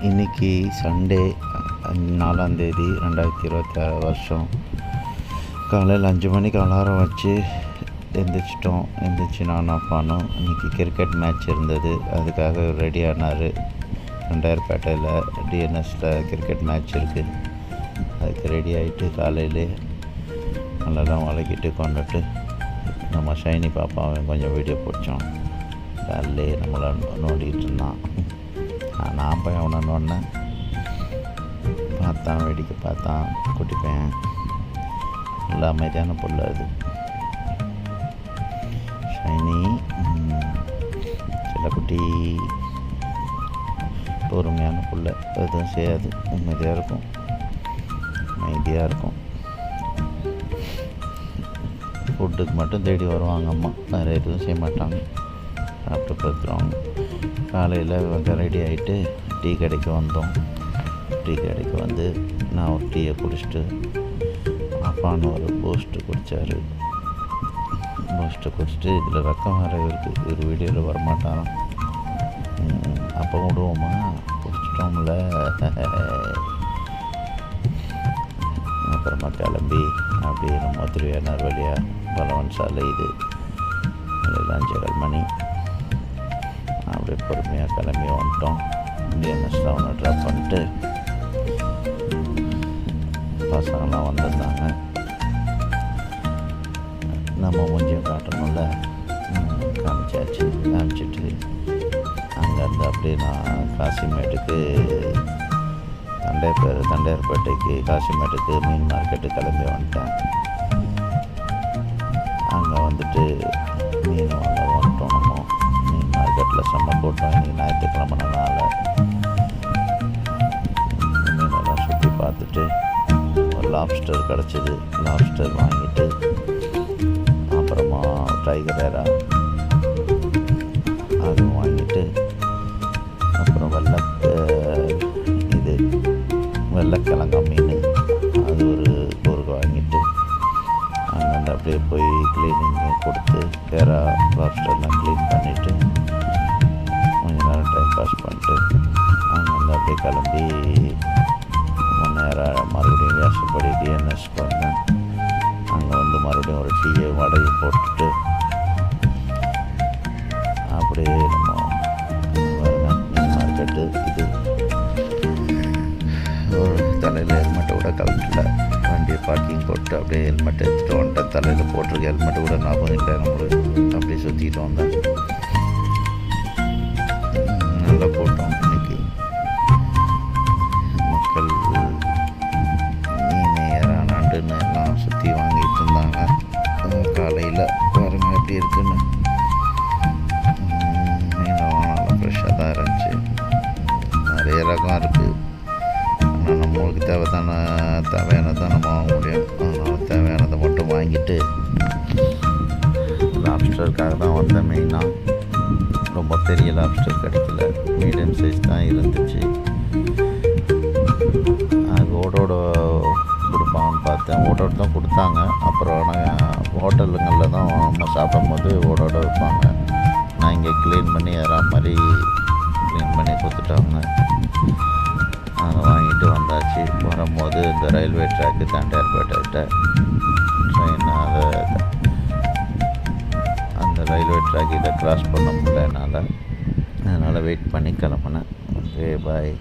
இன்றைக்கி சண்டே 4ஆந்தேதி 2026 வருஷம். காலையில் 5 மணிக்கு அலாரம் வச்சு எந்திரிச்சு நான் அப்பானோம். இன்றைக்கி கிரிக்கெட் மேட்ச் இருந்தது, அதுக்காக ரெடி ஆனார். ரெண்டாயிரப்பேட்டையில் டிஎன்எஸில் கிரிக்கெட் மேட்ச் இருக்குது, அதுக்கு ரெடி ஆகிட்டு காலையிலே நல்லதான் வளக்கிட்டு கொண்டுட்டு நம்ம ஷைனி பாப்பாவை கொஞ்சம் வீடியோ பிடிச்சோம். காலையிலே நம்மளை நோண்டிகிட்டு இருந்தான். நான் போய் அவனை நோண்டினேன், பார்த்தான், வேடிக்கை பார்த்தான். குட்டி பையன் நல்ல அமைதியான புள்ள. அது ஷைனி சில குட்டி பொறுமையான புள்ள, எதுவும் செய்யாது, அமைதியாக இருக்கும். ஃபுட்டுக்கு மட்டும் தேடி வருவாங்க அம்மா, வேறு எதுவும் செய்ய மாட்டாங்க, சாப்பிட்டு படுத்துருவாங்க. காலையில் ரெடி ஆகிட்டு டீ கடைக்கு வந்தோம். டீ கடைக்கு வந்து நான் ஒரு டீயை குடிச்சிட்டு அப்பான்னு ஒரு பூஸ்ட்டு குடித்தார். பூஸ்ட்டு குடிச்சிட்டு இதில் வெக்கம் வேறு இருக்குது, ஒரு வீடியோவில் வரமாட்டாராம். அப்போ விடுவோமா, குடிச்சிட்டோம்ல. அப்புறமா கிளம்பி அப்படியே நம்ம திருவையானார் வழியாக பலவன் சாலை, இது 5:15 மணி. அப்படியே பொறுமையாக கிளம்பி வந்துட்டோம். டிஎன்எஸில் அவனை ட்ராப் பண்ணிட்டு பசங்கள்லாம் வந்திருந்தாங்க. நம்ம மூஞ்சியும் காட்டணும்ல, காமிச்சிட்டு அங்கேருந்து அப்படியே நான் காசிமேட்டுக்கு தண்டையார்பேட்டைக்கு காசிமேட்டுக்கு மீன் மார்க்கெட்டு கிளம்பி வந்துட்டேன். அங்கே வந்துட்டு மீன் வாங்க வந்துட்டோம். நம்ம மீன் மார்க்கெட்டில் செம்ம கூட்டம். இன்றைக்கி ஞாயிற்றுக்கிழமைனால மீனெல்லாம் சுற்றி பார்த்துட்டு ஒரு லாப்ஸ்டர் கிடச்சிது. லாப்ஸ்டர் வாங்கிட்டு அப்புறமா டைகர் ஏரா அதுவும் வாங்கிட்டு அப்புறம் வெள்ளைக்கிழங்கா மீன் அது ஒரு வாங்கிட்டு அங்கேருந்து அப்படியே போய் க்ளீனிங்கு கொடுத்து வேறு லாப்ஸ்டர்லாம் க்ளீன் பண்ணிவிட்டு கொஞ்ச நேரம் டைம் பாஸ் பண்ணிட்டு அங்கேருந்து அப்படியே கிளம்பி நேரம் மறுபடியும் வேசப்படி டிஎன்எஸ்க்கு வந்தேன். அங்கே வந்து மறுபடியும் ஒரு டீயை வடையை போட்டுட்டு அப்படியே நம்ம மீன் மார்க்கெட்டு இது ஒரு தலையில் ஹெல்மெட்டை கூட கலட்டல, வண்டியை பார்க்கிங் போட்டு அப்படியே ஹெல்மெட்டை எடுத்துகிட்டு வந்துட்டேன். தலையில் போட்டிருக்க ஹெல்மெட்டை கூட ஞாபகம் இல்லை நம்மளுக்கு. அப்படியே சுற்றிட்டு வந்தேன். நல்லா போட்டோம். இன்னைக்கு மக்கள் மீன் ஏறானாண்டுன்னு எல்லாம் சுற்றி வாங்கிட்டு இருந்தாங்க. காலையில் பாருங்க எப்படி இருக்குன்னு. மீன் வாங்கினாலும் ஃப்ரெஷ்ஷாக தான் இருந்துச்சு. நிறைய ரகம் இருக்குது. ஆனால் நம்மளுக்கு தேவையானதான் நம்ம வாங்க முடியும். அதனால் தேவையானதை மட்டும் வாங்கிட்டு லாப்ஸ்டருக்காக தான் வந்தேன். மெயினாக ரொம்ப பெரிய லாப்ஸ்டர் கிடைக்கல, மீடியம் சைஸ் தான் இருந்துச்சு. அது ஓடோட கொடுப்பாங்கன்னு பார்த்தேன், ஓடோடு தான் கொடுத்தாங்க. அப்புறம் ஆனால் ஹோட்டலுங்களில் தான் நம்ம சாப்பிடும் போது ஓடோட வைப்பாங்க. நான் இங்கே க்ளீன் பண்ணி மாதிரி க்ளீன் பண்ணி கொடுத்துட்டாங்க. அதை வாங்கிட்டு வந்தாச்சு. வரும்போது இந்த ரயில்வே ட்ராக்கு தண்டையார்பேட்டை ட்ரெயின், அந்த ரயில்வே ட்ராக் இதை க்ராஸ் பண்ண முடியல என்னால். அதனால் வெயிட் பண்ணி கிளம்புனேன். ஓகே, பாய்.